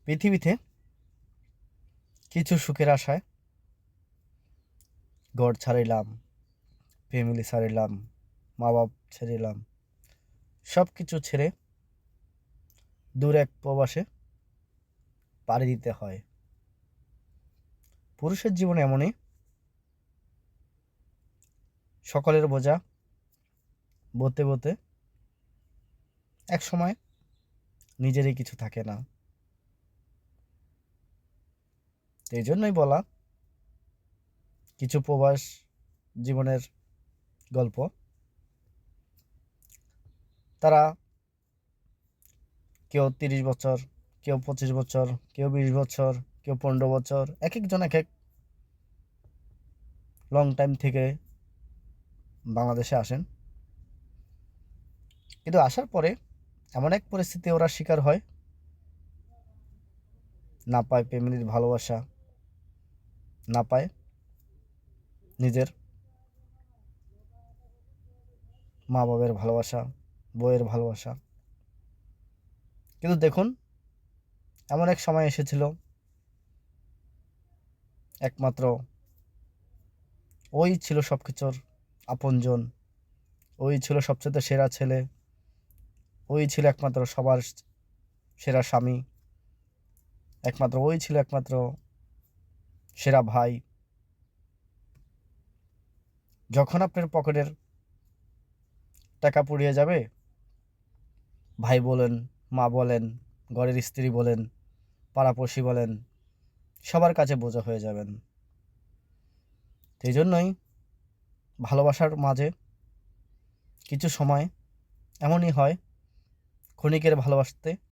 পৃথিবীতে কিছু সুখের আশায় ঘর ছাড়িলাম, ফ্যামিলি ছাড়িলাম, মা বাপ ছেড়িলাম, সব কিছু ছেড়ে দূর এক প্রবাসে পাড়ি দিতে হয়। পুরুষের জীবন এমনই, সকলের বোঝা বতে বতে এক সময় নিজেরই কিছু থাকে না। এই জন্যই বলা কিছু প্রবাস জীবনের গল্প। তারা কেউ 30 বছর, কেউ 25 বছর, কেউ 20 বছর, কেউ 15 বছর, এক একজন এক এক লং টাইম থেকে বাংলাদেশে আসেন। কিন্তু আসার পরে এমন এক পরিস্থিতি ওরা শিকার হয়, না পায় ফ্যামিলির ভালোবাসা, না পায় নিজের মা বাবার ভালোবাসা, বউয়ের ভালোবাসা। কিন্তু দেখুন, এমন এক সময় এসেছিল, একমাত্র ওই ছিল সব কিছুর আপনজন, ওই ছিল সবচেয়ে সেরা ছেলে, ওই ছিল একমাত্র সবার সেরা স্বামী, একমাত্র ওই ছিল একমাত্র সেরা ভাই। যখন আপনার পকেটের টাকা পুড়িয়ে যাবে, ভাই বলেন, মা বলেন, ঘরের স্ত্রী বলেন, পাড়াপড়শি বলেন, সবার কাছে বোঝা হয়ে যাবেন। সেই জন্যই ভালোবাসার মাঝে কিছু সময় এমনই হয়, ক্ষণিকের ভালোবাসতে